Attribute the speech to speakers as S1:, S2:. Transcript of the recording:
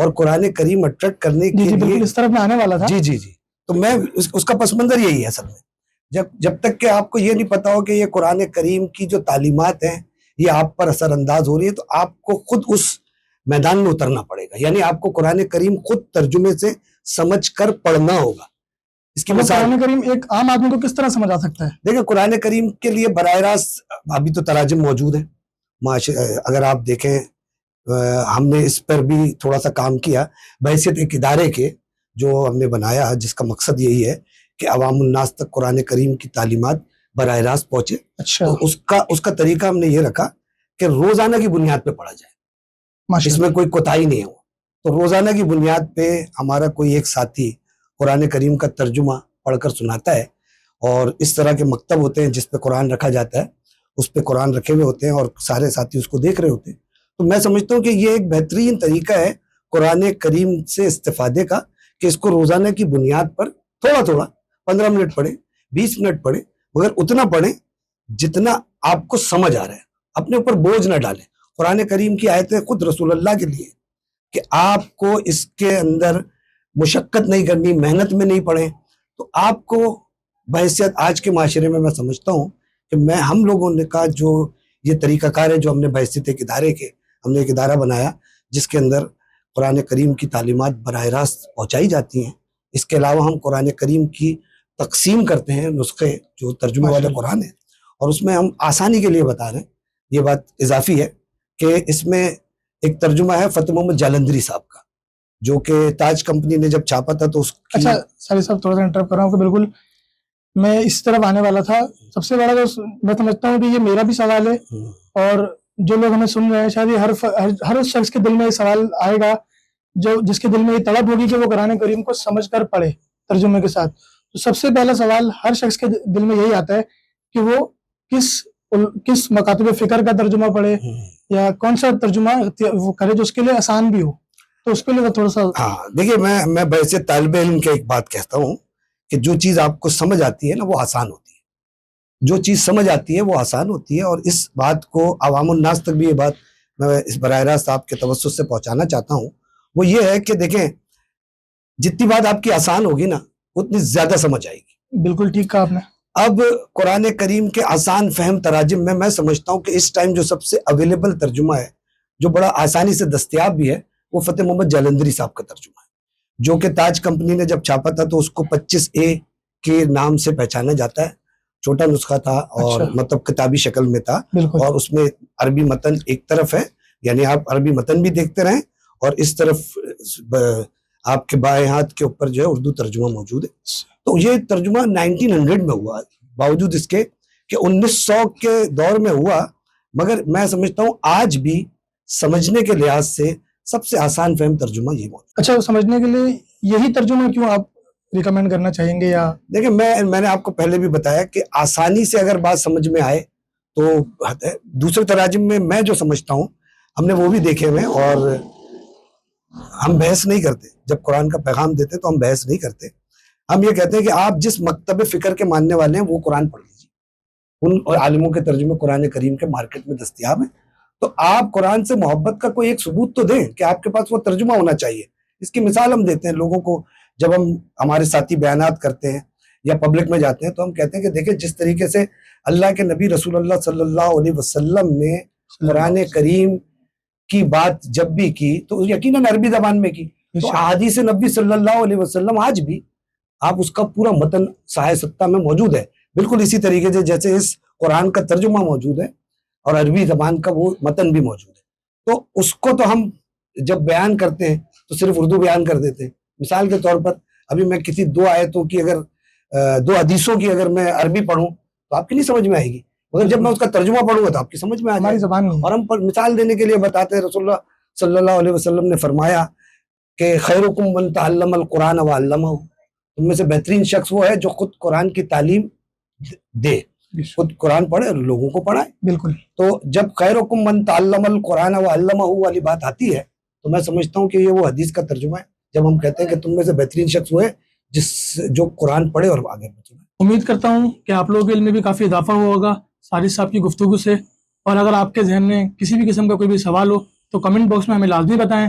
S1: اور قرآن کریم اٹریکٹ کرنے
S2: جی
S1: کے
S2: بالکل
S1: لیے
S2: اس طرف میں آنے والا تھا.
S1: جی تو میں اس کا پس منظر یہی ہے اصل میں. جب تک کہ آپ کو یہ نہیں پتا ہو کہ یہ قرآن کریم کی جو تعلیمات ہیں یہ آپ پر اثر انداز ہو رہی ہے، تو آپ کو خود اس میدان میں اترنا پڑے گا. یعنی آپ کو قرآن کریم خود ترجمے سے سمجھ کر پڑھنا ہوگا. اس کی مثال
S2: قرآن کریم ایک عام آدمی کو کس طرح سمجھ آ سکتا ہے؟
S1: دیکھیں، قرآن کریم کے لیے براہ راست ابھی تو تراجم موجود ہیں. اگر آپ دیکھیں، ہم نے اس پر بھی تھوڑا سا کام کیا بحیثیت ایک ادارے کے جو ہم نے بنایا، جس کا مقصد یہی ہے کہ عوام الناس تک قرآن کریم کی تعلیمات براہ راست پہنچے.
S2: اچھا،
S1: تو اس کا طریقہ ہم نے یہ رکھا کہ روزانہ کی بنیاد پہ پڑھا جائے،
S2: ماشاء
S1: اس میں کوئی کوتاہی نہیں ہو. تو روزانہ کی بنیاد پہ ہمارا کوئی ایک ساتھی قرآن کریم کا ترجمہ پڑھ کر سناتا ہے، اور اس طرح کے مکتب ہوتے ہیں جس پہ قرآن رکھا جاتا ہے، اس پہ قرآن رکھے ہوئے ہوتے ہیں اور سارے ساتھی اس کو دیکھ رہے ہوتے ہیں. تو میں سمجھتا ہوں کہ یہ ایک بہترین طریقہ ہے قرآن کریم سے استفادے کا، کہ اس کو روزانہ کی بنیاد پر تھوڑا تھوڑا 15 منٹ پڑھیں، 20 منٹ پڑھیں، مگر اتنا پڑھیں جتنا آپ کو سمجھ آ رہا ہے. اپنے اوپر بوجھ نہ ڈالیں. قرآن کریم کی آیتیں خود رسول اللہ کے لیے کہ آپ کو اس کے اندر مشقت نہیں کرنی، محنت میں نہیں پڑھیں. تو آپ کو بحیثیت آج کے معاشرے میں سمجھتا ہوں کہ ہم لوگوں نے کا جو یہ طریقہ کار ہے، جو ہم نے بحیثیت ایک ادارے کے، ہم نے ایک ادارہ بنایا جس کے اندر قرآن کریم کی تعلیمات براہ راست پہنچائی جاتی ہیں. اس کے علاوہ ہم قرآن کریم کی تقسیم کرتے ہیں، نسخے جو ترجمے والے قرآن ہیں، اور اس میں ہم آسانی کے لیے بتا رہے ہیں. یہ بات اضافی ہے کہ اس میں ایک ترجمہ ہے فتح محمد جالندری صاحب کا، جو کہ تاج کمپنی نے جب چھاپا تھا تو اس کی...
S2: اچھا ساری صاحب تھوڑا سا انٹرپٹ کر رہا ہوں کہ بالکل میں اس طرف آنے والا تھا. سب سے بڑا جو میں سمجھتا ہوں کہ یہ میرا بھی سوال ہے، اور جو لوگ ہمیں سن رہے ہیں شاید یہ ہر اس شخص کے دل میں یہ سوال آئے گا جس کے دل میں یہ تڑپ ہوگی کہ وہ قرآن کریم کو سمجھ کر پڑھے ترجمے کے ساتھ. تو سب سے پہلا سوال ہر شخص کے دل میں یہی آتا ہے کہ وہ کس مکاتب فکر کا ترجمہ پڑھے یا کون سا ترجمہ وہ کرے جو اس کے لیے آسان بھی ہو. تو اس کے لیے تھوڑا سا...
S1: ہاں دیکھیے، میں بحیثیت طالب علم کے ایک بات کہتا ہوں کہ جو چیز آپ کو سمجھ آتی ہے نا وہ آسان ہوتی ہے. جو چیز سمجھ آتی ہے وہ آسان ہوتی ہے. اور اس بات کو عوام الناس تک بھی یہ بات میں اس براہ راست آپ کے توسط سے پہنچانا چاہتا ہوں. وہ یہ ہے کہ دیکھیں، جتنی بات آپ کی آسان ہوگی نا اتنی زیادہ سمجھ آئے گی.
S2: بالکل ٹھیک کہا آپ نے.
S1: اب قرآن کریم کے آسان فہم تراجم میں سمجھتا ہوں کہ اس ٹائم جو سب سے اویلیبل ترجمہ ہے، جو بڑا آسانی سے دستیاب بھی ہے، وہ فتح محمد جالندری صاحب کا ترجمہ ہے، جو کہ تاج کمپنی نے جب چھاپا تھا تو اس کو 25A کے نام سے پہچانا جاتا ہے. چھوٹا نسخہ تھا اور مطلب کتابی شکل میں تھا، اور اس میں عربی متن ایک طرف ہے، یعنی آپ عربی متن بھی دیکھتے رہیں، اور اس طرف آپ کے بائیں ہاتھ کے اوپر جو ہے اردو ترجمہ موجود ہے. تو یہ ترجمہ 1900 میں ہوا، باوجود اس کے کہ 1900 کے دور میں ہوا، مگر میں سمجھتا ہوں آج بھی سمجھنے کے لحاظ سے سب سے آسان فہم ترجمہ یہ موجود.
S2: اچھا، سمجھنے کے لیے یہی ترجمہ کیوں آپ ریکمینڈ کرنا چاہیں گے؟ یا
S1: دیکھیں، میں نے آپ کو پہلے بھی بتایا کہ آسانی سے اگر بات سمجھ میں آئے تو دوسرے تراجم میں جو سمجھتا ہوں، ہم نے وہ بھی دیکھے ہوئے، اور ہم بحث نہیں کرتے. جب قرآن کا پیغام دیتے تو ہم بحث نہیں کرتے. ہم یہ کہتے ہیں کہ آپ جس مکتب فکر کے ماننے والے ہیں وہ قرآن پڑھ لیجیے. ان اور عالموں کے ترجمے قرآن کریم کے مارکیٹ میں دستیاب ہیں. تو آپ قرآن سے محبت کا کوئی ایک ثبوت تو دیں کہ آپ کے پاس وہ ترجمہ ہونا چاہیے. اس کی مثال ہم دیتے ہیں لوگوں کو. جب ہمارے ساتھی بیانات کرتے ہیں یا پبلک میں جاتے ہیں تو ہم کہتے ہیں کہ دیکھیں، جس طریقے سے اللہ کے نبی رسول اللہ صلی اللہ علیہ وسلم نے قرآن کریم کی بات جب بھی کی تو یقیناً عربی زبان میں کی، تو احادیث نبی صلی اللہ علیہ وسلم آج بھی آپ اس کا پورا متن صحیح ستہ میں موجود ہے. بالکل اسی طریقے سے جیسے اس قرآن کا ترجمہ موجود ہے اور عربی زبان کا وہ متن بھی موجود ہے. تو اس کو تو ہم جب بیان کرتے ہیں تو صرف اردو بیان کر دیتے ہیں. مثال کے طور پر ابھی میں کسی 2 آیتوں کی دو حدیثوں کی اگر میں عربی پڑھوں تو آپ کی نہیں سمجھ میں آئے گی، مگر جب میں اس کا ترجمہ پڑھوں گا تو آپ کی سمجھ میں آ جائے گا. اور ہم مثال دینے کے لیے بتاتے ہیں، رسول اللہ صلی اللہ علیہ وسلم نے فرمایا کہ خیرکم من تعلم القرآن وعلمہ، تم میں سے بہترین شخص وہ ہے جو خود قرآن کی تعلیم دے، خود قرآن پڑھے اور لوگوں کو پڑھائے. بالکل. تو جب خیرکم من تعلم القرآن وعلمہ والی بات آتی ہے تو میں سمجھتا ہوں کہ یہ وہ حدیث کا ترجمہ ہے، جب ہم کہتے ہیں کہ تم میں سے بہترین شخص وہ ہے جو قرآن پڑھے اور آگے بڑھے.
S2: امید کرتا ہوں کہ آپ لوگوں کے علم میں بھی کافی اضافہ ہوا ہوگا سارث صاحب کی گفتگو سے. اور اگر آپ کے ذہن میں کسی بھی قسم کا کوئی بھی سوال ہو تو کمنٹ باکس میں ہمیں لازمی بتائیں.